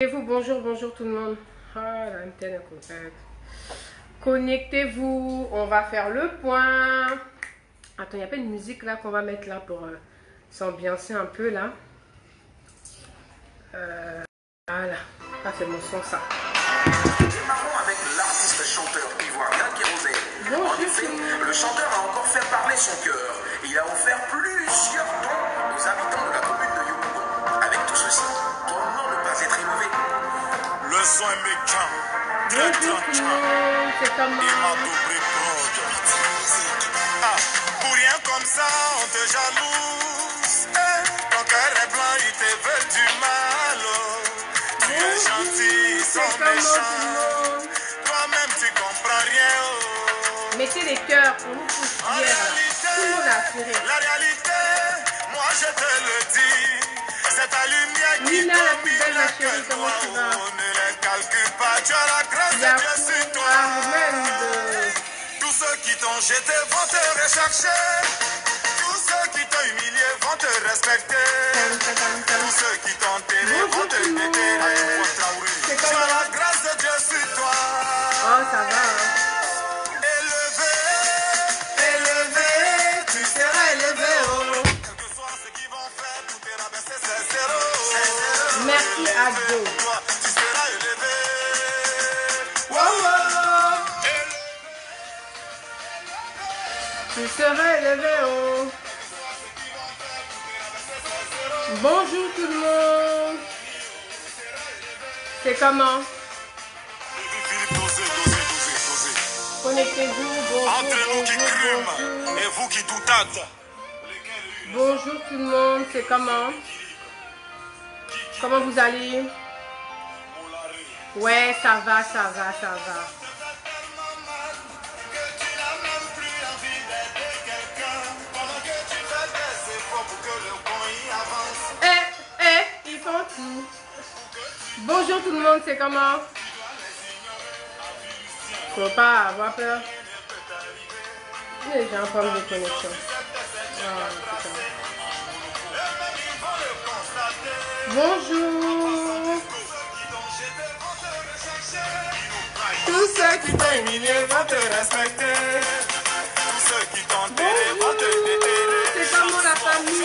Connectez-vous, bonjour tout le monde. Ah, l'antenne est complète. Connectez-vous, on va faire le point. Attends, il n'y a pas une musique là qu'on va mettre là pour s'ambiancer un peu là. Voilà, ah, c'est mon son ça. Démarrons avec l'artiste chanteur ivoirien Kérosé. En effet, le chanteur a encore fait parler son cœur. Il a offert plusieurs dons aux habitants de la commune de Yopougon. Avec tout ceci, ton nom ne pas être élevé. Le son est méchant. C'est comment? Pour rien comme ça, on te jalouse. Ton cœur est blanc, il te veut du mal. Tu es gentil, ils sont méchants. Toi-même, tu comprends rien. Mettez les cœurs pour nous tous hier. Tout le monde a assuré. La réalité, moi je te le dis. C'est ta lumière qui Nina, la plus belle, ma chérie, comment tu vas? ne les calcule pas, tu as la grâce de Dieu sur toi. Tous ceux qui t'ont jeté vont te rechercher. Tous ceux qui t'ont humilié vont te respecter. Tous ceux qui t'ont enterré vont te déterrer. Tu as la grâce de Dieu sur toi. Oh, ça va, hein. Élevé, élevé, tu seras élevé. Oh. Quel que soit ce qu'ils vont faire pour te rabaisser, c'est zéro. Merci à Dieu. Tu seras élevé. Tu seras élevé, oh. Bonjour tout le monde. C'est comment? Connectez-vous. Entre nous qui crûmes et vous qui doutâtes. Bonjour tout le monde. C'est comment? Comment vous allez? Ouais, ça va. Ils font tout. Bonjour tout le monde, c'est comment? Faut pas avoir peur. J'ai un problème de connexion. Bonjour. Tous ceux qui t'ont humilié vont te respecter. Tous ceux qui t'ont enterré vont te déterrer. C'est comment la famille?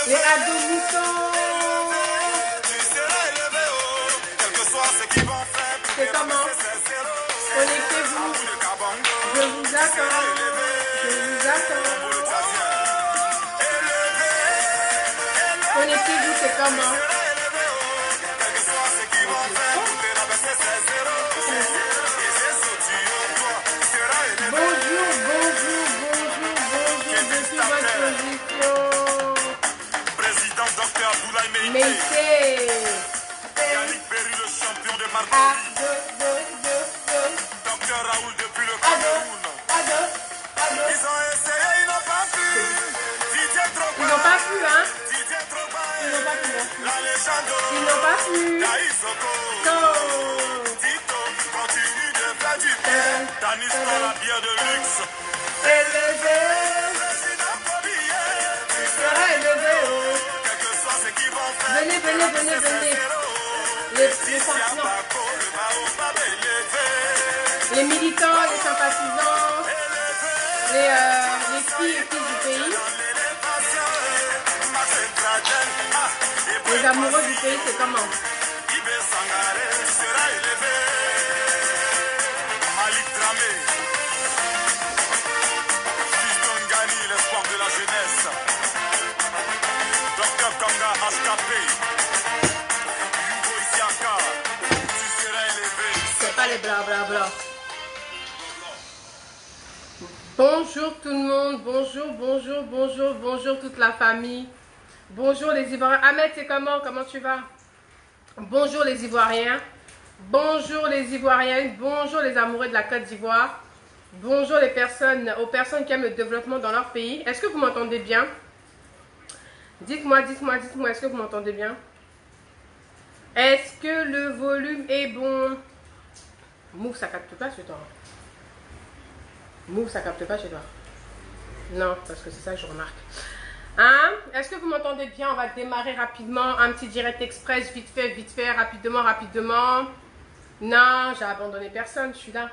Les adolescents. Tu seras élevé, oh. Quel que soit ce qu'ils vont faire. C'est comment? Connectez-vous. Je vous attends. Connectez-vous, c'est comment? Bonjour, depuis votre position. Président Dr Abdoulaye Meïté. Yannick Berry, le champion de Marseille. Dr Raoul depuis le Cameroun. Ils ont essayé, ils n'ont pas pu. Didier Drogba. Ils n'ont pas pu, hein? Didier Drogba. Ils n'ont pas pu. La légende. Ils n'ont pas pu. Daïsoko. Tito continue de faire du bien. Tanis dans la bière de luxe. Élevé. Président Kobiye. Tu seras élevé, oh. Quel que soit ce qu'ils vont faire. Venez. Les partisans. Les militants, les sympathisants, les filles et fils du pays, les amoureux du pays, c'est comment? Malik Dramé, Fiston Ghani, l'espoir de la jeunesse. Dr Kanga HKP, Hugo Isiaka, tu seras élevé. C'est pas les blablabla. Bonjour tout le monde, bonjour toute la famille. Bonjour les Ivoiriens. Ahmed, c'est comment? Comment tu vas? Bonjour les Ivoiriens. Bonjour les Ivoiriennes. Bonjour les amoureux de la Côte d'Ivoire. Bonjour aux personnes qui aiment le développement dans leur pays. Est-ce que vous m'entendez bien? Dites-moi, est-ce que vous m'entendez bien? Est-ce que le volume est bon? Move, ça capte pas chez toi. Move, ça capte pas chez toi. Non, parce que c'est ça que je remarque. Hein? Est-ce que vous m'entendez bien? On va démarrer rapidement. Un petit direct express, vite fait, rapidement, rapidement. Non, j'ai abandonné personne, je suis là.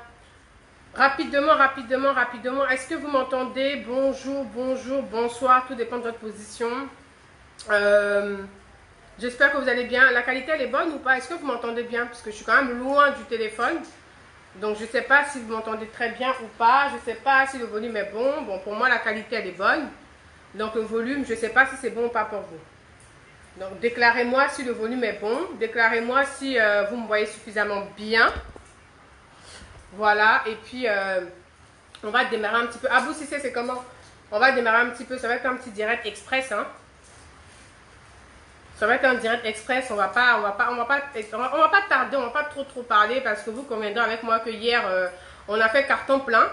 Rapidement, rapidement, rapidement. Est-ce que vous m'entendez? Bonjour, bonjour, bonsoir. Tout dépend de votre position. J'espère que vous allez bien. La qualité, elle est bonne ou pas? Est-ce que vous m'entendez bien? Parce que je suis quand même loin du téléphone. Donc, je ne sais pas si vous m'entendez très bien ou pas. Je ne sais pas si le volume est bon. Bon, pour moi, la qualité, elle est bonne. Donc, le volume, je ne sais pas si c'est bon ou pas pour vous. Donc, déclarez-moi si le volume est bon. Déclarez-moi si vous me voyez suffisamment bien. Voilà. Et puis, on va démarrer un petit peu. Abou Sissé, c'est comment? On va démarrer un petit peu. Ça va être un petit direct express, hein. Ça va être un direct express, on va pas tarder, on va pas trop parler parce que vous conviendrez avec moi que hier on a fait carton plein.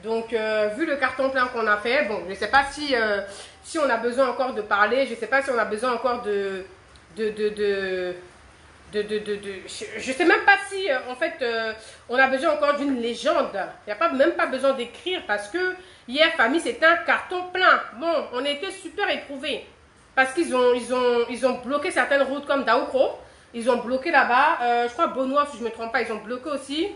Donc vu le carton plein qu'on a fait, bon, je sais pas si on a besoin encore de parler, je sais pas si on a besoin encore je sais même pas si en fait on a besoin encore d'une légende. Il n'y a même pas besoin d'écrire parce que hier famille c'était un carton plein. Bon, on était super éprouvés. Parce qu'ils ont bloqué certaines routes comme Daoukro. Ils ont bloqué là-bas. Je crois Benoît, si je ne me trompe pas, ils ont bloqué aussi.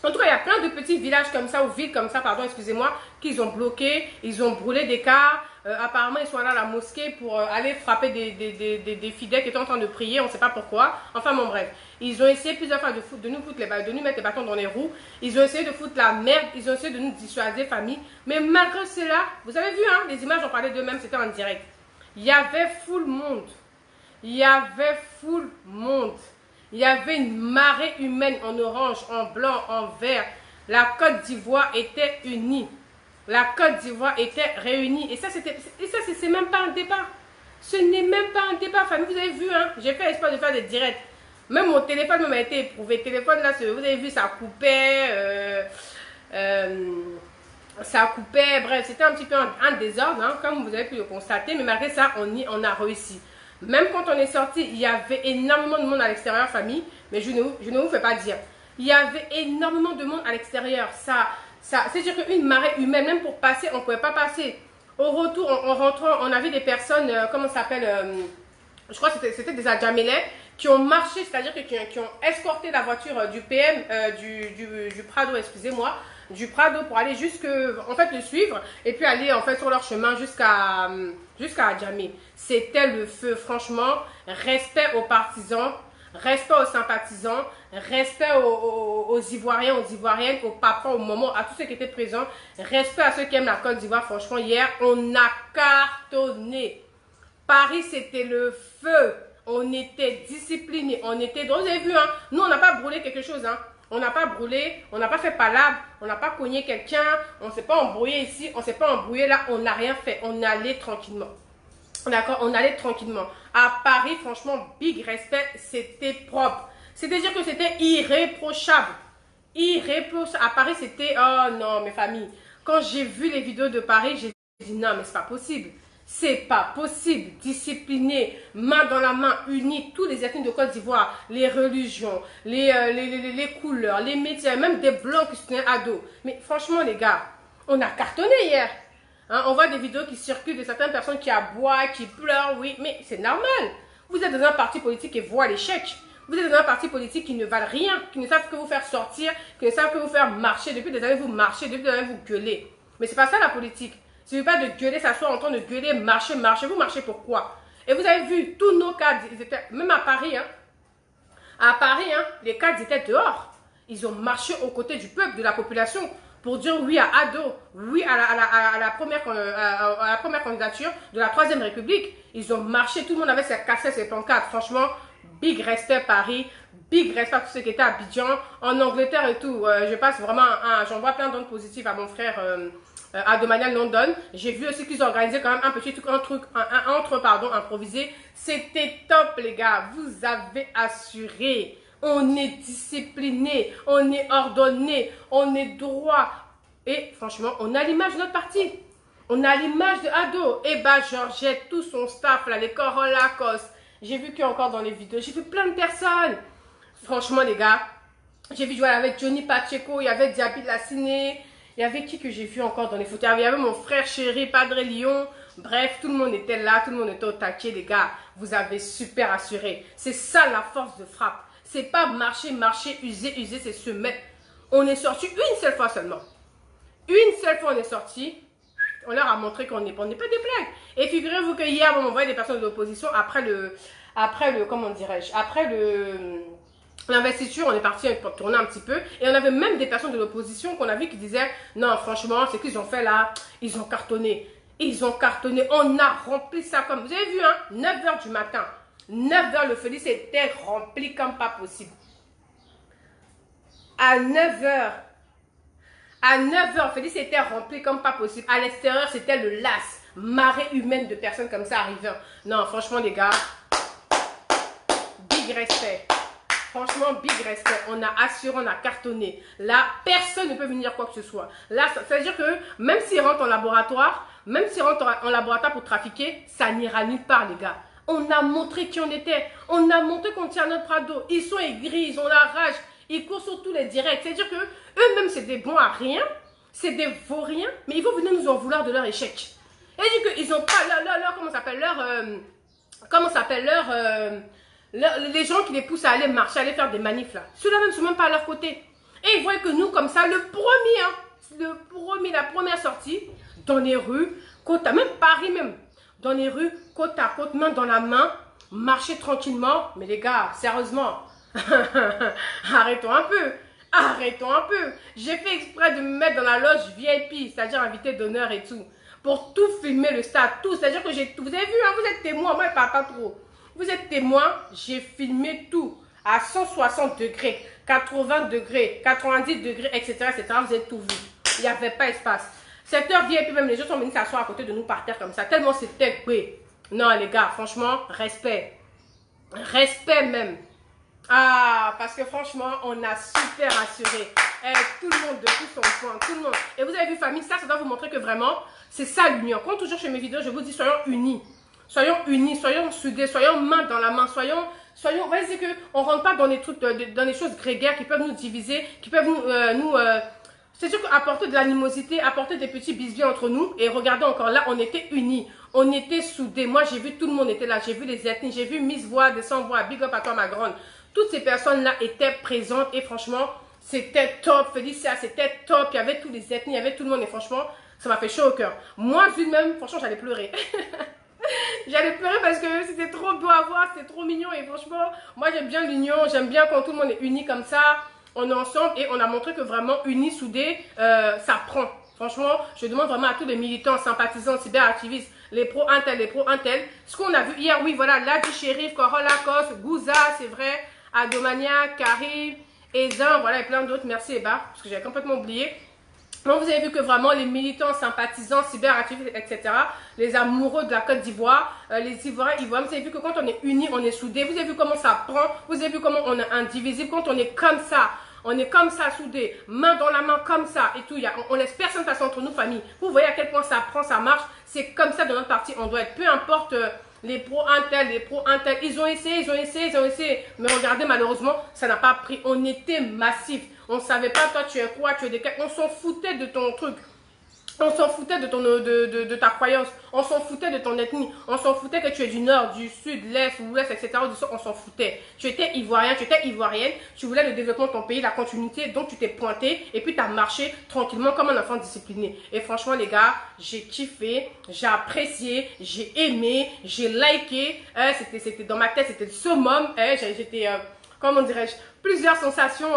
En tout cas, il y a plein de petits villages comme ça, ou villes comme ça, pardon, excusez-moi, qu'ils ont bloqué. Ils ont brûlé des cars. Apparemment, ils sont allés à la mosquée pour aller frapper des fidèles qui étaient en train de prier. On ne sait pas pourquoi. Enfin, bon, bref. Ils ont essayé plusieurs fois de nous mettre les bâtons dans les roues. Ils ont essayé de foutre la merde. Ils ont essayé de nous dissuader, famille. Mais malgré cela, vous avez vu, hein, les images, on parlait d'eux-mêmes, c'était en direct. Il y avait full monde. Il y avait full monde. Il y avait une marée humaine en orange, en blanc, en vert. La Côte d'Ivoire était unie. La Côte d'Ivoire était réunie. Et ça, c'est même pas un débat. Ce n'est même pas un débat, famille. Vous avez vu, hein, j'ai fait l'espoir de faire des directs. Même mon téléphone m'a été éprouvé. Le téléphone, là, vous avez vu, ça coupait. Ça coupait, bref, c'était un petit peu un désordre, hein, comme vous avez pu le constater, mais malgré ça, on a réussi. Même quand on est sorti, il y avait énormément de monde à l'extérieur, famille, mais je ne vous fais pas dire. Il y avait énormément de monde à l'extérieur. C'est-à-dire qu'une marée humaine, même pour passer, on ne pouvait pas passer. Au retour, en rentrant, on avait des personnes, comment ça s'appelle, je crois que c'était des Adjamelais, qui ont marché, c'est-à-dire qui ont escorté la voiture du PM, du Prado, excusez-moi, du Prado pour aller en fait, le suivre et puis aller en fait sur leur chemin jusqu'à Adjamé. C'était le feu, franchement. Respect aux partisans, respect aux sympathisants, respect aux Ivoiriens, aux Ivoiriennes, aux papas, aux mamans, à tous ceux qui étaient présents. Respect à ceux qui aiment la Côte d'Ivoire. Franchement, hier, on a cartonné. Paris, c'était le feu. On était disciplinés, on était drôles. Vous avez vu, hein? Nous, on n'a pas brûlé quelque chose, hein? On n'a pas brûlé, on n'a pas fait palabre, on n'a pas cogné quelqu'un, on ne s'est pas embrouillé ici, on ne s'est pas embrouillé là, on n'a rien fait. On allait tranquillement. D'accord? On allait tranquillement. À Paris, franchement, big respect, c'était propre. C'est-à-dire que c'était irréprochable. Irréprochable. À Paris, c'était... Oh non, mes familles. Quand j'ai vu les vidéos de Paris, j'ai dit non, mais c'est pas possible. C'est pas possible. Discipliné, main dans la main, unis, tous les ethnies de Côte d'Ivoire, les religions, les couleurs, les métiers, même des blancs qui se tenaient à dos. Mais franchement, les gars, on a cartonné hier. Hein, on voit des vidéos qui circulent de certaines personnes qui aboient, qui pleurent, oui, mais c'est normal. Vous êtes dans un parti politique qui voit l'échec. Vous êtes dans un parti politique qui ne valent rien, qui ne savent que vous faire sortir, qui ne savent que vous faire marcher. Depuis des années, vous marchez, depuis des années, vous gueulez. Mais c'est pas ça la politique. Il ne suffit pas de gueuler, s'asseoir en train de gueuler, marcher. Vous marchez pourquoi? Et vous avez vu, tous nos cadres, ils étaient, même à Paris, hein. À Paris, hein, les cadres étaient dehors. Ils ont marché aux côtés du peuple, de la population, pour dire oui à Ado, oui à la première candidature de la 3e République. Ils ont marché, tout le monde avait ses cassettes, ses pancartes. Franchement, big respect Paris, big respect à tous ceux qui étaient à Abidjan, en Angleterre et tout. Je passe vraiment, j'envoie plein d'ondes positives à mon frère à Domanial London. J'ai vu aussi qu'ils organisaient quand même un petit truc, un improvisé. C'était top les gars, vous avez assuré. On est discipliné, on est ordonné, on est droit. Et franchement, on a l'image de notre parti. On a l'image de Ado, Eba, Georgette, tout son staff, là, les Corolla Lacoste. J'ai vu qu'il y a encore dans les vidéos, j'ai vu plein de personnes. Franchement, les gars, j'ai vu jouer avec Johnny Pacheco, il y avait Diaby Lassiné. Il y avait qui que j'ai vu encore dans les photos? Il y avait mon frère chéri, Padre Lyon. Bref, tout le monde était là, tout le monde était au taquet, les gars. Vous avez super assuré. C'est ça la force de frappe. C'est pas marcher, user, c'est se mettre. On est sorti une seule fois seulement. Une seule fois on est sorti. On leur a montré qu'on n'est pas des blagues. Et figurez-vous que hier, on voyait des personnes de l'opposition après le, comment dirais-je, après l'investiture, on est parti tourner un petit peu. Et on avait même des personnes de l'opposition qu'on a vu qui disaient, non, franchement, c'est qu'ils ont fait là, ils ont cartonné. Ils ont cartonné. On a rempli ça comme, vous avez vu, hein, 9 h du matin. 9 h, le Félix était rempli comme pas possible. À 9 h. À 9 h, Félix était rempli comme pas possible. À l'extérieur, c'était le las. Marée humaine de personnes comme ça arrivant. Non, franchement, les gars, big respect. Franchement, big respect. On a assuré, on a cartonné. Là, personne ne peut venir quoi que ce soit. Là, ça veut dire que même s'ils rentrent en laboratoire, pour trafiquer, ça n'ira nulle part, les gars. On a montré qui on était. On a montré qu'on tient notre bras d'eau. Ils sont aigris, ils ont la rage. Ils courent sur tous les directs. C'est-à-dire que eux-mêmes, c'est des bons à rien. C'est des vauriens. Mais ils vont venir nous en vouloir de leur échec. Et du coup, ils n'ont pas leur les gens qui les poussent à aller marcher, à aller faire des manifs là. Ceux-là même ne sont même pas à leur côté. Et ils voient que nous, comme ça, la première sortie, dans les rues, même Paris même, dans les rues, côte à côte, main dans la main, marcher tranquillement. Mais les gars, sérieusement, arrêtons un peu. Arrêtons un peu. J'ai fait exprès de me mettre dans la loge VIP, c'est-à-dire invité d'honneur et tout, pour tout filmer le stade, tout. C'est-à-dire que vous avez vu, hein, vous êtes témoin, moi je parle pas trop. Vous êtes témoin, j'ai filmé tout à 160 degrés, 80 degrés, 90 degrés, etc., etc. Vous avez tout vu. Il n'y avait pas espace. Cette heure VIP, même les gens sont venus s'asseoir à côté de nous par terre comme ça, tellement c'était coupé. Non, les gars, franchement, respect. Respect même. Ah, parce que franchement, on a super assuré. Tout le monde de tout son point, tout le monde. Et vous avez vu, famille, ça doit vous montrer que vraiment, c'est ça l'union. Quand toujours chez mes vidéos, je vous dis, soyons unis. Soyons unis, soyons soudés, soyons main dans la main, soyons, vous voyez, c'est qu'on ne rentre pas dans des trucs, dans des choses grégaires qui peuvent nous diviser, qui peuvent c'est sûr qu'apporter de l'animosité, apporter des petits bisbis entre nous. Et regardez encore là, on était unis, on était soudés. Moi, j'ai vu tout le monde était là, j'ai vu les ethnies, j'ai vu Miss Voix, Descend Voix, Big Up à toi, ma grande. Toutes ces personnes-là étaient présentes et franchement, c'était top. Félicia, c'était top. Il y avait tous les ethnies, il y avait tout le monde et franchement, ça m'a fait chaud au cœur. Moi, même, franchement, j'allais pleurer. J'allais pleurer parce que c'était trop beau à voir, c'était trop mignon et franchement, moi j'aime bien l'union, j'aime bien quand tout le monde est uni comme ça, on est ensemble et on a montré que vraiment unis, soudés, ça prend. Franchement, je demande vraiment à tous les militants, sympathisants, cyberactivistes, les pros intel, ce qu'on a vu hier, oui voilà, Ladi Shérif, Corolla Kos, Gouza, c'est vrai, Adomania, Karim, Ezin, voilà et plein d'autres, merci Eba, parce que j'avais complètement oublié. Donc vous avez vu que vraiment les militants, sympathisants, cyberactivistes, etc., les amoureux de la Côte d'Ivoire, les Ivoiriens, vous avez vu que quand on est unis, on est soudés. Vous avez vu comment ça prend, vous avez vu comment on est indivisible, quand on est comme ça. On est comme ça, soudés, main dans la main, comme ça, et tout. On laisse personne passer entre nous, famille. Vous voyez à quel point ça prend, ça marche. C'est comme ça dans notre parti, on doit être. Peu importe les pros intel, ils ont essayé. Mais regardez, malheureusement, ça n'a pas pris. On était massif. On ne savait pas, toi, tu es quoi, tu es des... On s'en foutait de ton truc. On s'en foutait de ta croyance. On s'en foutait de ton ethnie. On s'en foutait que tu es du nord, du sud, l'est, l'ouest, etc. On s'en foutait. Tu étais ivoirien, tu étais ivoirienne. Tu voulais le développement de ton pays, la continuité. Donc, tu t'es pointé et puis tu as marché tranquillement comme un enfant discipliné. Et franchement, les gars, j'ai kiffé, j'ai apprécié, j'ai aimé, j'ai liké. C'était dans ma tête, c'était le summum. J'étais, comment dirais-je, plusieurs sensations...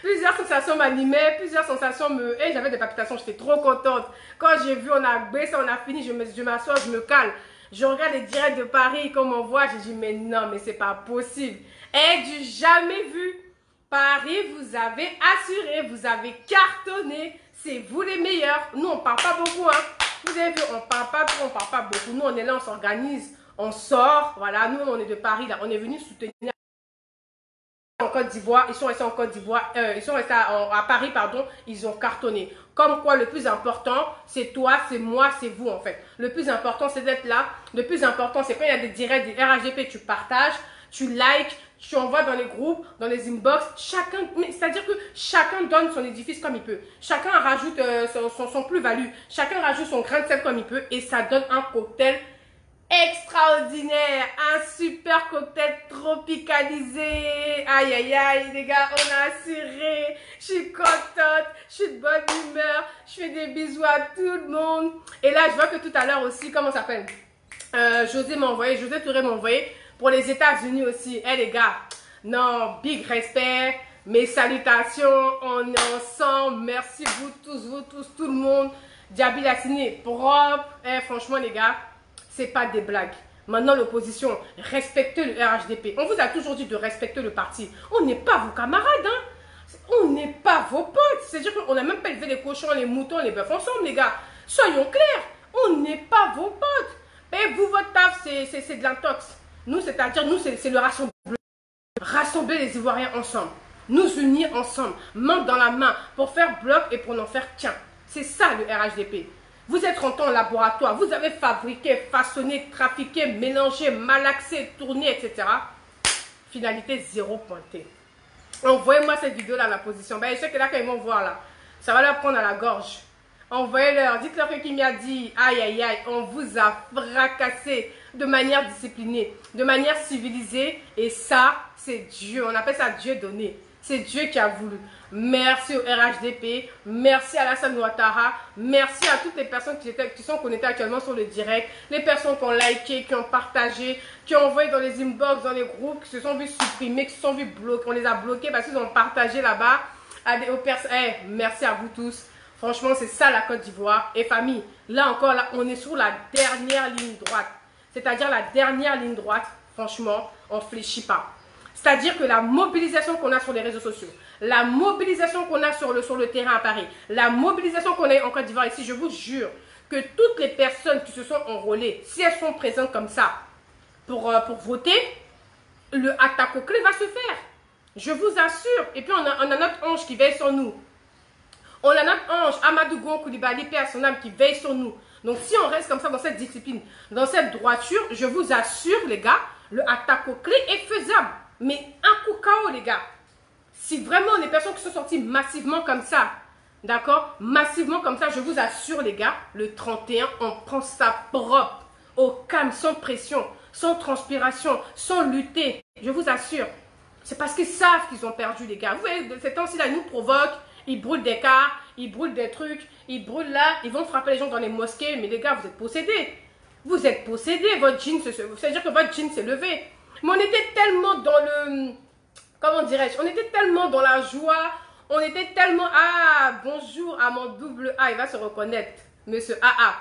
Plusieurs sensations m'animaient, plusieurs sensations j'avais des palpitations, j'étais trop contente. Quand j'ai vu, on a baissé, on a fini, je m'assois, je me cale. Je regarde les directs de Paris, comme on voit, j'ai dit, mais non, mais c'est pas possible. Du jamais vu. Paris, vous avez assuré, vous avez cartonné, c'est vous les meilleurs. Nous, on parle pas beaucoup, hein. Vous avez vu, on parle pas trop, on parle pas beaucoup. Nous, on est là, on s'organise, on sort, voilà. Nous, on est de Paris, là, on est venu soutenir. En Côte d'Ivoire, ils sont restés en Côte d'Ivoire, ils sont restés à Paris, pardon, ils ont cartonné. Comme quoi, le plus important, c'est toi, c'est moi, c'est vous en fait. Le plus important, c'est d'être là. Le plus important, c'est quand il y a des directs du RHDP, tu partages, tu likes, tu envoies dans les groupes, dans les inbox, chacun, c'est-à-dire que chacun donne son édifice comme il peut. Chacun rajoute son plus-value. Chacun rajoute son grain de sel comme il peut et ça donne un cocktail extraordinaire. Un super cocktail tropicalisé. Aïe, aïe, aïe, les gars, on a assuré. Je suis contente, je suis de bonne humeur. Je fais des bisous à tout le monde. Et là, je vois que tout à l'heure aussi, comment ça s'appelle? José Touré m'a envoyé. Pour les États-Unis aussi, les gars, non, big respect, mes salutations, on est ensemble, merci vous tous, tout le monde. Diaby Lassini, propre, franchement les gars, c'est pas des blagues. Maintenant l'opposition, respectez le RHDP. On vous a toujours dit de respecter le parti. On n'est pas vos camarades, hein. On n'est pas vos potes. C'est-à-dire qu'on n'a même pas élevé les cochons, les moutons, les bœufs ensemble, les gars. Soyons clairs, on n'est pas vos potes. Et vous, votre taf, c'est de l'intox. Nous, c'est-à-dire, nous, c'est le rassemblement. Rassembler les Ivoiriens ensemble. Nous unir ensemble, main dans la main, pour faire bloc et pour en faire tiens. C'est ça le RHDP. Vous êtes rentrés en laboratoire, vous avez fabriqué, façonné, trafiqué, mélangé, malaxé, tourné, etc. Finalité, 0 pointé. Envoyez-moi cette vidéo-là à la position. Ben, je sais que là, quand ils vont voir, là, ça va leur prendre à la gorge. Envoyez-leur, dites-leur que Kimi a dit, aïe, aïe, aïe, on vous a fracassé de manière disciplinée, de manière civilisée. Et ça, c'est Dieu. On appelle ça Dieu donné. C'est Dieu qui a voulu. Merci au RHDP. Merci à Alassane Ouattara. Merci à toutes les personnes qui sont connectées actuellement sur le direct. Les personnes qui ont liké, qui ont partagé, qui ont envoyé dans les inbox, dans les groupes, qui se sont vus supprimés, qui se sont vus bloqués. On les a bloqués parce qu'ils ont partagé là-bas. Merci à vous tous. Franchement, c'est ça la Côte d'Ivoire. Et famille, là encore, là, on est sur la dernière ligne droite. C'est-à-dire la dernière ligne droite, franchement, on ne fléchit pas. C'est-à-dire que la mobilisation qu'on a sur les réseaux sociaux, la mobilisation qu'on a sur le terrain à Paris, la mobilisation qu'on a en Côte d'Ivoire ici, je vous jure que toutes les personnes qui se sont enrôlées, si elles sont présentes comme ça pour voter, le attaque au clé va se faire. Je vous assure. Et puis, on a notre ange qui veille sur nous. On a notre ange, Amadou Gon Koulibaly, Père son âme, qui veille sur nous. Donc, si on reste comme ça dans cette discipline, dans cette droiture, je vous assure, les gars, le attaque au clé est faisable. Mais un coup KO, les gars. Si vraiment les personnes qui sont sorties massivement comme ça, d'accord, massivement comme ça, je vous assure, les gars, le 31, on prend ça propre, au calme, sans pression, sans transpiration, sans lutter. Je vous assure. C'est parce qu'ils savent qu'ils ont perdu, les gars. Vous voyez, ces temps-ci, là, ils nous provoquent. Ils brûlent des cars, ils brûlent des trucs, ils brûlent là, ils vont frapper les gens dans les mosquées. Mais les gars, vous êtes possédés. Vous êtes possédés, votre djinn, c'est-à-dire que votre djinn s'est levé. Mais on était tellement dans le... Comment dirais-je? On était tellement dans la joie. On était tellement... Ah, bonjour à mon double A, il va se reconnaître, monsieur AA.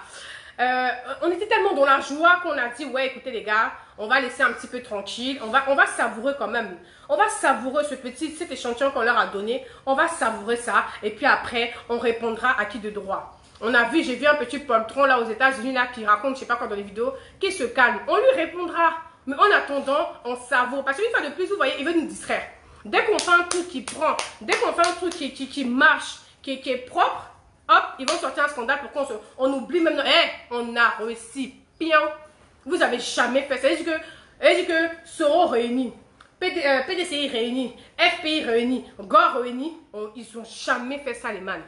On était tellement dans la joie qu'on a dit, ouais, écoutez les gars, on va laisser un petit peu tranquille, on va savourer quand même. On va savourer cet échantillon qu'on leur a donné, on va savourer ça, et puis après, on répondra à qui de droit. J'ai vu un petit poltron là aux États-Unis là qui raconte, je sais pas quoi dans les vidéos, qui se calme. On lui répondra, mais en attendant, on savoure. Parce qu'une fois de plus, vous voyez, il veut nous distraire. Dès qu'on fait un truc qui prend, dès qu'on fait un truc qui marche, qui est propre, hop, ils vont sortir un scandale pour qu'on oublie même. On a réussi. Bien. Vous n'avez jamais fait ça. Elle dit que Soro réuni, PDCI réuni, FPI réuni, GOR réuni. Ils n'ont jamais fait ça, les man.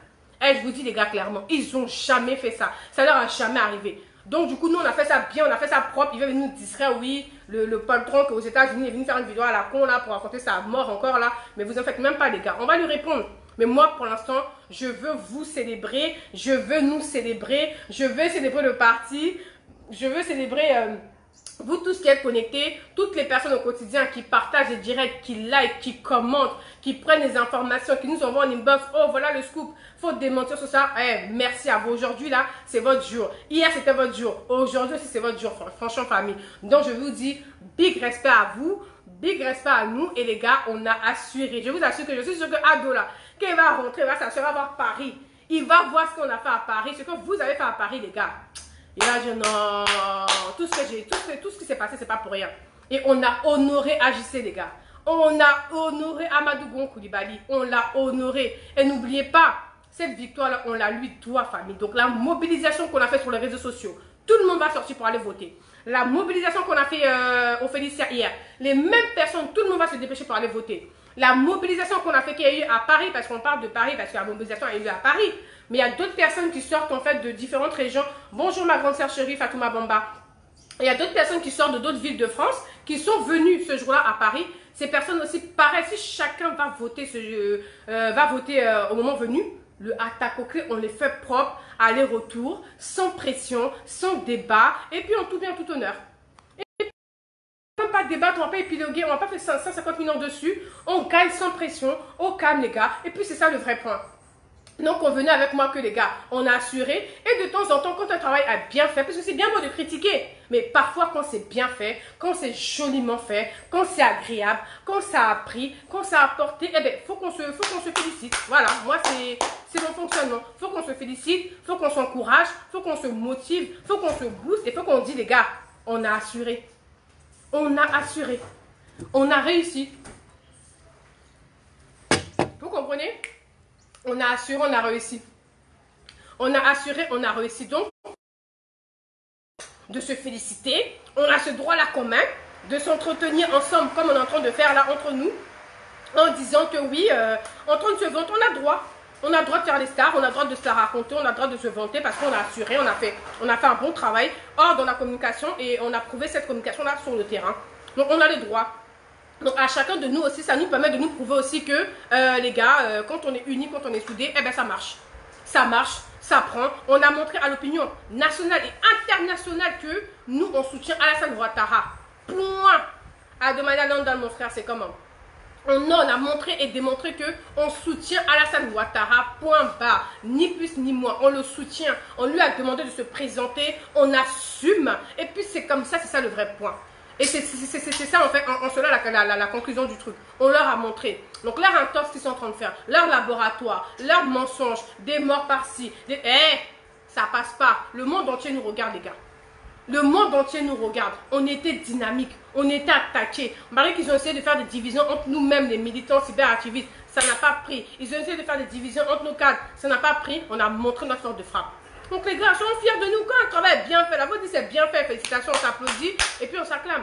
Je vous dis, les gars, clairement, ils n'ont jamais fait ça. Ça leur a jamais arrivé. Donc, du coup, nous, on a fait ça bien, on a fait ça propre. Il veut venir nous distraire, oui. Le poltron aux États-Unis est venu faire une vidéo à la con, là, pour raconter sa mort encore, là. Mais vous en faites même pas, les gars. On va lui répondre. Mais moi, pour l'instant, je veux vous célébrer. Je veux nous célébrer. Je veux célébrer le parti. Je veux célébrer vous tous qui êtes connectés. Toutes les personnes au quotidien qui partagent les directs, qui like, qui commentent, qui prennent les informations, qui nous envoient en inbox. Oh, voilà le scoop. Faut démentir sur ça. Merci à vous. Aujourd'hui, là, c'est votre jour. Hier, c'était votre jour. Aujourd'hui aussi, c'est votre jour. Franchement, famille. Donc, je vous dis, big respect à vous. Big respect à nous. Et les gars, on a assuré. Je vous assure que je suis sûr que Ado, là, quand il va rentrer, il va s'assurer à voir Paris. Il va voir ce qu'on a fait à Paris. Ce que vous avez fait à Paris, les gars. Il a dit non. Tout ce qui s'est passé, c'est pas pour rien. Et on a honoré AJC, les gars. On a honoré Amadou Gon Koulibaly. On l'a honoré. Et n'oubliez pas, cette victoire-là, on la lui doit, famille. Donc, la mobilisation qu'on a faite sur les réseaux sociaux, tout le monde va sortir pour aller voter. La mobilisation qu'on a fait au Félicia hier, les mêmes personnes, tout le monde va se dépêcher pour aller voter. La mobilisation qu'on a fait, qu'il y a eu à Paris, parce qu'on parle de Paris, parce que la mobilisation a eu lieu à Paris, mais il y a d'autres personnes qui sortent en fait de différentes régions. Bonjour ma grande sœur chérie Fatouma Bamba. Il y a d'autres personnes qui sortent de d'autres villes de France, qui sont venues ce jour-là à Paris. Ces personnes aussi, pareil, si chacun va voter, au moment venu, le attaque au clé, on les fait propres, aller-retour, sans pression, sans débat, et puis en tout bien, tout honneur. Et on ne va pas débattre, on ne va pas épiloguer, on ne va pas faire 150 millions dessus, on gagne sans pression, au calme les gars, et puis c'est ça le vrai point. Donc, convenez avec moi que les gars, on a assuré. Et de temps en temps, quand un travail a bien fait, parce que c'est bien beau de critiquer, mais parfois quand c'est bien fait, quand c'est joliment fait, quand c'est agréable, quand ça a pris, quand ça a apporté, eh bien, faut qu'on se félicite. Voilà, moi c'est mon fonctionnement. Faut qu'on se félicite, faut qu'on s'encourage, faut qu'on se motive, faut qu'on se booste et faut qu'on dise les gars, on a assuré. On a assuré. On a réussi. Vous comprenez? On a assuré, on a réussi. On a assuré, on a réussi. Donc, de se féliciter, on a ce droit-là commun, de s'entretenir ensemble, comme on est en train de faire là entre nous, en disant que oui, en train de se vanter, on a droit. On a le droit de faire les stars, on a le droit de se la raconter, on a le droit de se vanter parce qu'on a assuré, on a fait un bon travail hors dans la communication et on a prouvé cette communication-là sur le terrain. Donc, on a le droit. Donc à chacun de nous aussi, ça nous permet de nous prouver aussi que les gars, quand on est unis, quand on est soudés, eh bien ça marche. Ça marche, ça prend. On a montré à l'opinion nationale et internationale que nous, on soutient Alassane Ouattara. Point. À demander à London, mon frère, c'est comment? On a montré et démontré que on soutient Alassane Ouattara, point barre, ni plus ni moins. On le soutient. On lui a demandé de se présenter, on assume. Et puis c'est comme ça, c'est ça le vrai point. Et c'est ça en fait, en cela la conclusion du truc. On leur a montré. Donc leur intox qu'ils sont en train de faire, leur laboratoire, leurs mensonges, des morts par-ci. Ça passe pas. Le monde entier nous regarde les gars. Le monde entier nous regarde. On était dynamique, on était attaqués. Malgré qu'ils ont essayé de faire des divisions entre nous-mêmes, les militants cyberactivistes, ça n'a pas pris. Ils ont essayé de faire des divisions entre nos cadres, ça n'a pas pris. On a montré notre force de frappe. Donc les gars, soyons fiers de nous quand un travail est bien fait. La vous dit c'est bien fait, félicitations, on s'applaudit et puis on s'acclame.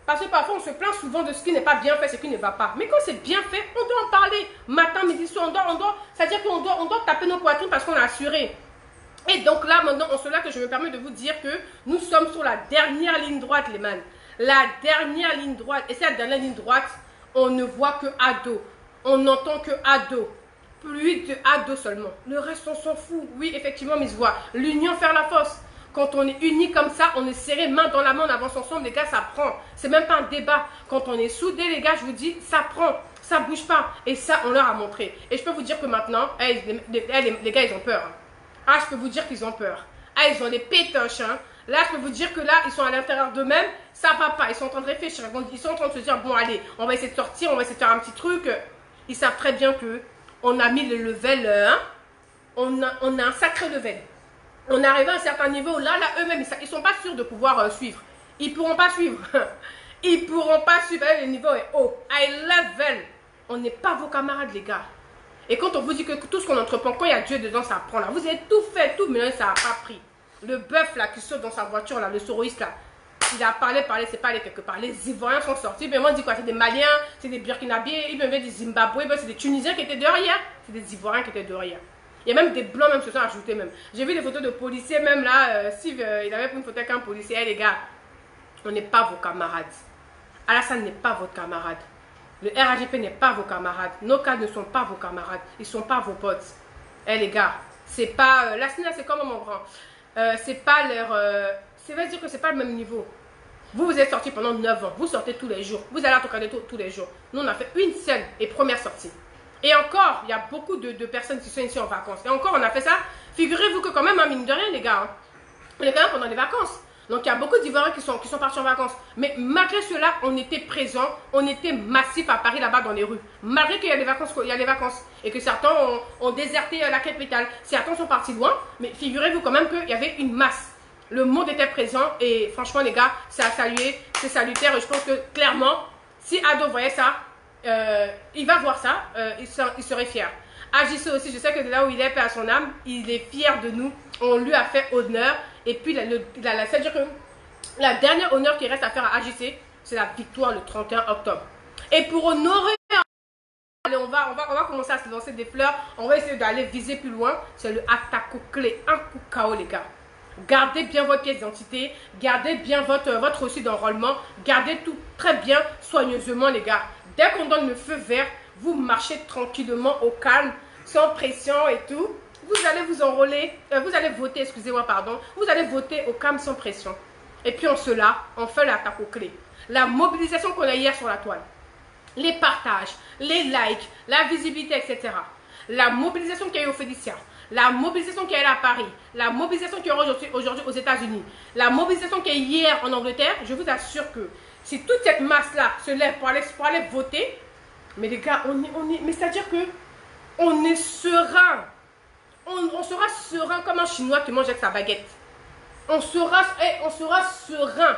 Parce que parfois on se plaint souvent de ce qui n'est pas bien fait, ce qui ne va pas. Mais quand c'est bien fait, on doit en parler. Matin, midi, soir, c'est-à-dire qu'on doit taper nos poitrines parce qu'on a assuré. Et donc là, maintenant, en cela que je me permets de vous dire que nous sommes sur la dernière ligne droite, les man. La dernière ligne droite. Et cette dernière ligne droite, on ne voit que ado. On n'entend que ado. Plus de ado seulement. Le reste, on s'en fout. Oui, effectivement, Miss Voix. L'union faire la force. Quand on est unis comme ça, on est serré main dans la main, on avance ensemble, les gars, ça prend. C'est même pas un débat. Quand on est soudés, les gars, je vous dis, ça prend. Ça bouge pas. Et ça, on leur a montré. Et je peux vous dire que maintenant, les gars, ils ont peur. Ah, je peux vous dire qu'ils ont peur. Ah, ils ont des pétoches, hein. Là, je peux vous dire que là, ils sont à l'intérieur d'eux-mêmes. Ça va pas. Ils sont en train de réfléchir. Ils sont en train de se dire, bon, allez, on va essayer de sortir, on va essayer de faire un petit truc. Ils savent très bien que on a mis le level 1. On a un sacré level. On est arrivé à un certain niveau. Là, eux-mêmes, ils ne sont pas sûrs de pouvoir suivre. Ils ne pourront pas suivre. Ils ne pourront pas suivre. Le niveau est haut. High level. On n'est pas vos camarades, les gars. Et quand on vous dit que tout ce qu'on entreprend, quand il y a Dieu dedans, ça prend là. Vous avez tout fait, tout, mais ça n'a pas pris. Le bœuf là qui saute dans sa voiture, là, le soroïste là, il a parlé, c'est pas allé quelque part. Les Ivoiriens sont sortis. Mais moi, on dit quoi? C'est des Maliens, c'est des Burkinabés, il y avait des Zimbabwe, c'est des Tunisiens qui étaient derrière. C'est des Ivoiriens qui étaient derrière. Il y a même des blancs même se sont ajoutés même. J'ai vu des photos de policiers même là. Steve, il avait pris une photo avec un policier. Hey, les gars, on n'est pas vos camarades. Alassane n'est pas votre camarade. Le RAGP n'est pas vos camarades. Nos cadres ne sont pas vos camarades. Ils ne sont pas vos potes. Eh les gars, c'est pas... la SNA, c'est comme mon grand. C'est pas leur... ça veut dire que c'est pas le même niveau. Vous êtes sortis pendant 9 ans. Vous sortez tous les jours. Vous allez à Tokade tous les jours. Nous, on a fait une seule et première sortie. Et encore, il y a beaucoup de personnes qui sont ici en vacances. Et encore, on a fait ça. Figurez-vous que quand même, hein, mine de rien, les gars, hein, on est quand même pendant les vacances. Donc, il y a beaucoup d'Ivoiriens qui sont partis en vacances. Mais malgré cela, on était présents, on était massifs à Paris, là-bas, dans les rues. Malgré qu'il y a les vacances, et que certains ont déserté la capitale. Certains sont partis loin, mais figurez-vous quand même qu'il y avait une masse. Le monde était présent, et franchement, les gars, c'est à saluer, c'est salutaire. Et je pense que, clairement, si Ado voyait ça, il va voir ça, il serait fier. Agissez aussi, je sais que de là où il est, paix à son âme, il est fier de nous. On lui a fait honneur. Et puis, c'est-à-dire que La dernière honneur qui reste à faire à AJC, c'est la victoire le 31 octobre. Et pour honorer, allez, on va commencer à se lancer des fleurs. On va essayer d'aller viser plus loin. C'est le attaque clé, un coup KO les gars. Gardez bien votre pièce d'identité, gardez bien votre reçu d'enrôlement, gardez tout très bien, soigneusement les gars. Dès qu'on donne le feu vert, vous marchez tranquillement au calme, sans pression et tout. Vous allez vous enrôler, vous allez voter, excusez-moi, pardon. Vous allez voter au calme sans pression. Et puis en cela, on fait l'attaque aux clés. La mobilisation qu'on a hier sur la toile, les partages, les likes, la visibilité, etc. La mobilisation qu'il y a eu au Félicia, la mobilisation qu'il y a eu à Paris, la mobilisation qu'il y aura aujourd'hui aux États-Unis, la mobilisation qu'il y a eu hier en Angleterre, je vous assure que si toute cette masse-là se lève pour aller voter, mais les gars, mais c'est-à-dire que on est serein. On sera serein comme un Chinois qui mange avec sa baguette. On sera serein.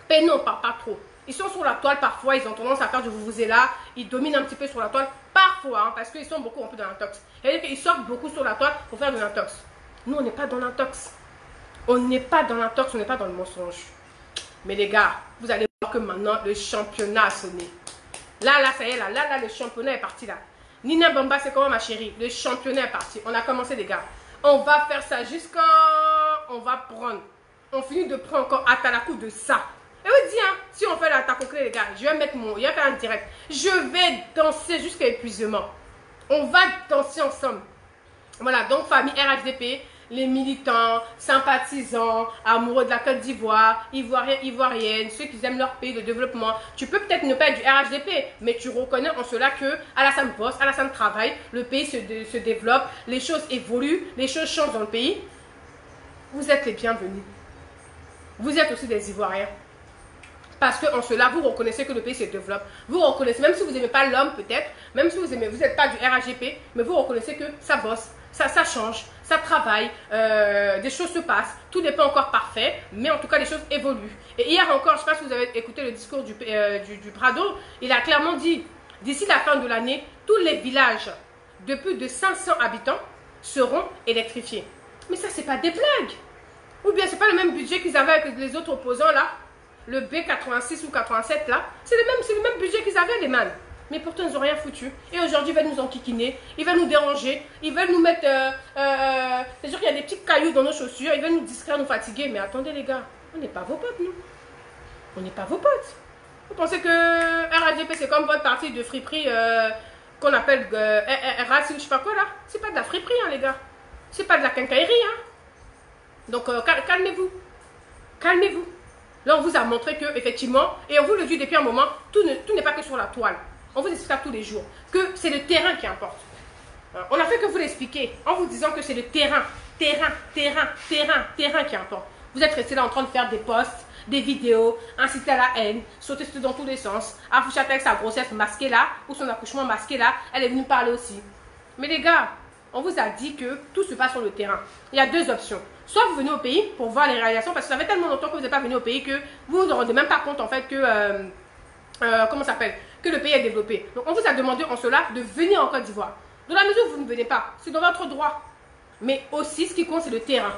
Mais non, pas trop. Ils sont sur la toile parfois, ils ont tendance à faire du vous-vous-là. Ils dominent un petit peu sur la toile parfois, hein, parce qu'ils sont beaucoup un peu dans l'intox. C'est-à-dire qu'ils sortent beaucoup sur la toile pour faire de l'intox. Nous, on n'est pas dans l'intox. On n'est pas dans l'intox, on n'est pas dans le mensonge. Mais les gars, vous allez voir que maintenant, le championnat a sonné. Là, ça y est, là, le championnat est parti là. Nina Bamba, c'est comment ma chérie? Le championnat est parti. On a commencé les gars. On va faire ça jusqu'à... On va prendre. On finit de prendre encore Atalakou de ça. Et vous dites, hein, si on fait l'attaque au clé, les gars, je vais faire un direct. Je vais danser jusqu'à épuisement. On va danser ensemble. Voilà, donc famille RHDP, les militants, sympathisants, amoureux de la Côte d'Ivoire, ivoiriennes, ceux qui aiment leur pays de développement. Tu peux peut-être ne pas être du RHDP, mais tu reconnais en cela que Alassane bosse, Alassane travaille, le pays se développe, les choses évoluent, les choses changent dans le pays. Vous êtes les bienvenus. Vous êtes aussi des Ivoiriens. Parce qu'en cela, vous reconnaissez que le pays se développe. Vous reconnaissez, même si vous n'aimez pas l'homme peut-être, même si vous n'êtes pas du RHDP, mais vous reconnaissez que ça bosse, ça change, ça travaille, des choses se passent. Tout n'est pas encore parfait, mais en tout cas, les choses évoluent. Et hier encore, je ne sais pas si vous avez écouté le discours du Prado, il a clairement dit, d'ici la fin de l'année, tous les villages de plus de 500 habitants seront électrifiés. Mais ça, c'est pas des blagues. Ou bien, c'est pas le même budget qu'ils avaient avec les autres opposants là. Le B86 ou 87 là, c'est le même budget qu'ils avaient les man. Mais pourtant ils n'ont rien foutu. Et aujourd'hui ils veulent nous enquiquiner, ils veulent nous déranger, ils veulent nous mettre... c'est sûr qu'il y a des petits cailloux dans nos chaussures, ils veulent nous distraire, nous fatiguer. Mais attendez les gars, on n'est pas vos potes nous. On n'est pas vos potes. Vous pensez que RADP c'est comme votre parti de friperie qu'on appelle Racine, je sais pas quoi là. C'est pas de la friperie hein les gars. C'est pas de la quincaillerie hein. Donc calmez-vous. Calmez-vous. Là, on vous a montré que, effectivement, et on vous le dit depuis un moment, tout n'est pas que sur la toile. On vous explique ça tous les jours, que c'est le terrain qui importe. On a fait que vous l'expliquer en vous disant que c'est le terrain qui importe. Vous êtes resté là en train de faire des posts, des vidéos, inciter à la haine, sauter dans tous les sens. Afouchat avec sa grossesse masquée là, ou son accouchement masqué là, elle est venue parler aussi. Mais les gars, on vous a dit que tout se passe sur le terrain. Il y a deux options. Soit vous venez au pays pour voir les réalisations, parce que ça fait tellement longtemps que vous n'êtes pas venu au pays que vous ne vous rendez même pas compte en fait que, comment ça s'appelle, que le pays est développé. Donc on vous a demandé en cela de venir en Côte d'Ivoire. Dans la mesure où vous ne venez pas, c'est dans votre droit. Mais aussi ce qui compte c'est le terrain.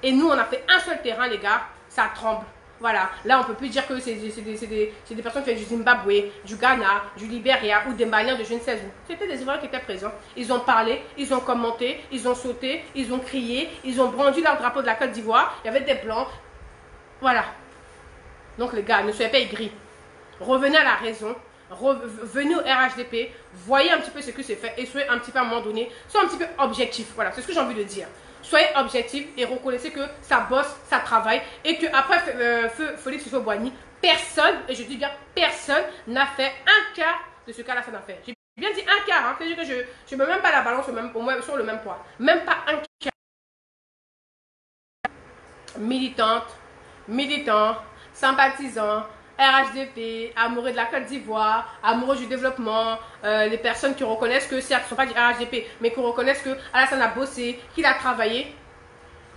Et nous on a fait un seul terrain les gars, ça tremble. Voilà, là on ne peut plus dire que c'est des personnes qui viennent du Zimbabwe, du Ghana, du Libéria ou des Maliens de je ne sais où. C'était des Ivoiriens qui étaient présents. Ils ont parlé, ils ont commenté, ils ont sauté, ils ont crié, ils ont brandi leur drapeau de la Côte d'Ivoire. Il y avait des blancs. Voilà. Donc les gars, ne soyez pas aigris. Revenez à la raison. Venez au RHDP. Voyez un petit peu ce que c'est fait et soyez un petit peu à un moment donné. Soyez un petit peu objectif. Voilà, c'est ce que j'ai envie de dire. Soyez objectif et reconnaissez que ça bosse, ça travaille et que après Félix Houphouët-Boigny, personne, et je dis bien personne, n'a fait un quart de ce qu'Alassane a fait. J'ai bien dit un quart, hein, c'est-à-dire que je ne mets même pas la balance sur le même poids. Même pas un quart. Militants, sympathisants, RHDP, amoureux de la Côte d'Ivoire, amoureux du développement, les personnes qui reconnaissent que certes, ce ne sont pas du RHDP, mais qui reconnaissent que Alassane a bossé, qu'il a travaillé.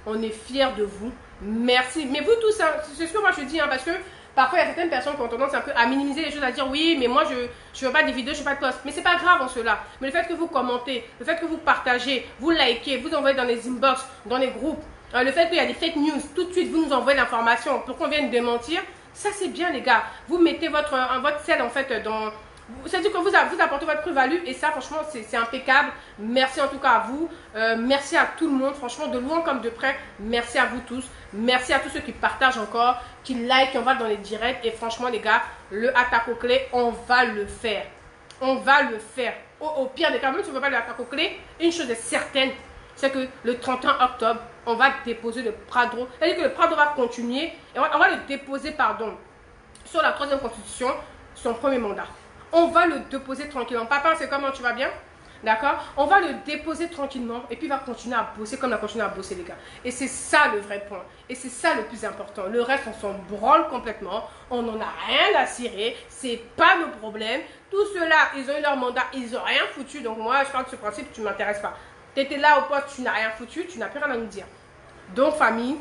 On est fiers de vous. Merci. Mais vous tous, hein, c'est ce que moi je dis, hein, parce que parfois il y a certaines personnes qui ont tendance un peu à minimiser les choses, à dire oui, mais moi je ne fais pas des vidéos, je ne fais pas de posts. Mais c'est pas grave en cela. Mais le fait que vous commentez, le fait que vous partagez, vous likez, vous envoyez dans les inbox, dans les groupes, Le fait qu'il y a des fake news, tout de suite, vous nous envoyez l'information pour qu'on vienne démentir. Ça, c'est bien, les gars. Vous mettez votre sel, en fait, dans... C'est-à-dire que vous apportez votre plus-value et ça, franchement, c'est impeccable. Merci en tout cas à vous. Merci à tout le monde, franchement, de loin comme de près. Merci à vous tous. Merci à tous ceux qui partagent encore, qui like, qui envoient dans les directs. Et franchement, les gars, le attaque aux clés, on va le faire. On va le faire. Au pire des cas, même si on ne veut pas l'attaque aux clés, une chose est certaine, c'est que le 31 octobre, on va déposer le Prado. C'est-à-dire que le Prado va continuer. Et on va le déposer, pardon, sur la 3e constitution, son premier mandat. On va le déposer tranquillement. Papa, c'est comment, tu vas bien? D'accord? On va le déposer tranquillement et puis il va continuer à bosser comme on a continué à bosser, les gars. Et c'est ça le vrai point. Et c'est ça le plus important. Le reste, on s'en branle complètement. On n'en a rien à cirer. C'est pas nos problèmes. Tous ceux-là, ils ont eu leur mandat. Ils n'ont rien foutu. Donc moi, je parle de ce principe, tu ne m'intéresses pas. Tu étais là au poste, tu n'as rien foutu. Tu n'as plus rien à nous dire. Donc, famille...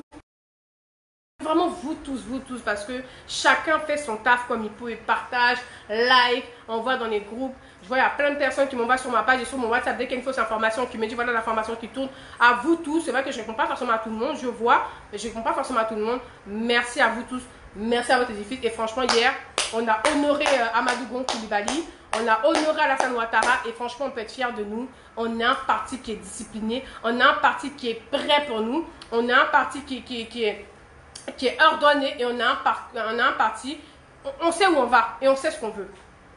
Vraiment vous tous, parce que chacun fait son taf comme il peut, il partage, like, envoie dans les groupes. Je vois, il y a plein de personnes qui m'envoient sur ma page et sur mon WhatsApp dès qu'il y a une fausse information, qui me dit voilà l'information qui tourne. À vous tous, c'est vrai que je ne réponds pas forcément à tout le monde, je vois, mais je ne réponds pas forcément à tout le monde. Merci à vous tous, merci à votre édifice. Et franchement, hier, on a honoré Amadou Gon Koulibaly, on a honoré Alassane Ouattara et franchement, on peut être fiers de nous. On a un parti qui est discipliné, on a un parti qui est prêt pour nous, on a un parti qui est ordonné et on a un parti, on sait où on va et on sait ce qu'on veut.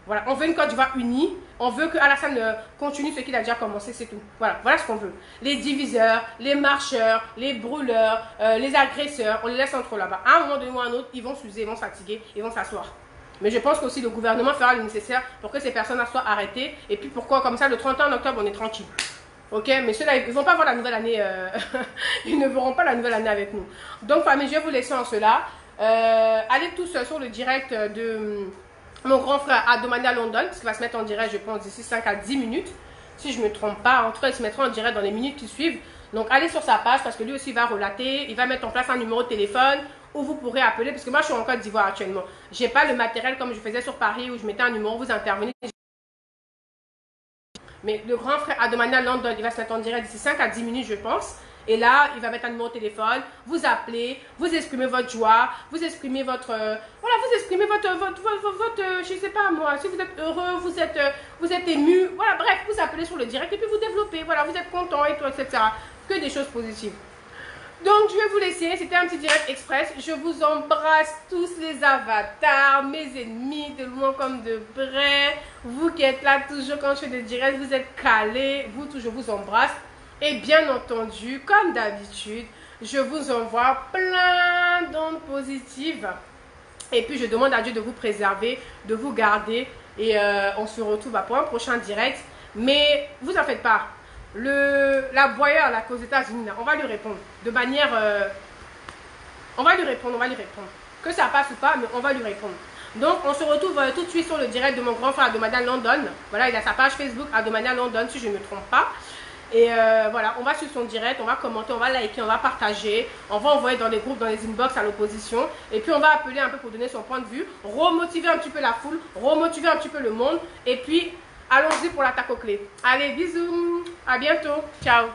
Voilà, on veut une Côte d'Ivoire unie, on veut que Alassane continue ce qu'il a déjà commencé, c'est tout. Voilà, voilà ce qu'on veut. Les diviseurs, les marcheurs, les brûleurs, les agresseurs, on les laisse entre là-bas. À un moment donné ou à un autre, ils vont s'user, ils vont se fatiguer, ils vont s'asseoir. Mais je pense qu'aussi le gouvernement fera le nécessaire pour que ces personnes-là soient arrêtées. Et puis pourquoi, comme ça, le 31 octobre, on est tranquille. Ok, mais ceux-là, ils ne vont pas voir la nouvelle année, ils ne verront pas la nouvelle année avec nous. Donc, famille, je vais vous laisser en cela. Allez tous sur le direct de mon grand frère Adomania London, parce qu'il va se mettre en direct, je pense, d'ici 5 à 10 minutes. Si je ne me trompe pas, en tout cas, il se mettra en direct dans les minutes qui suivent. Donc, allez sur sa page, parce que lui aussi, il va relater, il va mettre en place un numéro de téléphone où vous pourrez appeler, parce que moi, je suis en Côte d'Ivoire actuellement. Je n'ai pas le matériel comme je faisais sur Paris, où je mettais un numéro, vous intervenez. Mais le grand frère Adomania London, il va se mettre en direct d'ici 5 à 10 minutes, je pense. Et là, il va mettre un numéro de téléphone, vous appelez, vous exprimez votre joie, vous exprimez votre... voilà, vous exprimez votre je sais pas moi, si vous êtes heureux, vous êtes ému, voilà, bref, vous appelez sur le direct et puis vous développez, voilà, vous êtes content et tout, etc. Que des choses positives. Donc, je vais vous laisser. C'était un petit direct express. Je vous embrasse tous les avatars, mes ennemis, de loin comme de près. Vous qui êtes là toujours quand je fais des directs, vous êtes calés. Vous tous, je vous embrasse. Et bien entendu, comme d'habitude, je vous envoie plein d'ondes positives. Et puis, je demande à Dieu de vous préserver, de vous garder. Et on se retrouve pour un prochain direct. Mais vous en faites pas. L'aboyeur là, qu'aux États-Unis, on va lui répondre de manière on va lui répondre. Que ça passe ou pas, mais on va lui répondre. Donc on se retrouve tout de suite sur le direct de mon grand frère Adomania London. Voilà, il a sa page Facebook Adomania London, si je ne me trompe pas. Et voilà, on va sur son direct, on va commenter, on va liker, on va partager, on va envoyer dans les groupes, dans les inbox à l'opposition. Et puis on va appeler un peu pour donner son point de vue, remotiver un petit peu la foule, remotiver un petit peu le monde. Et puis allons-y pour l'attaque aux clés. Allez, bisous, à bientôt, ciao.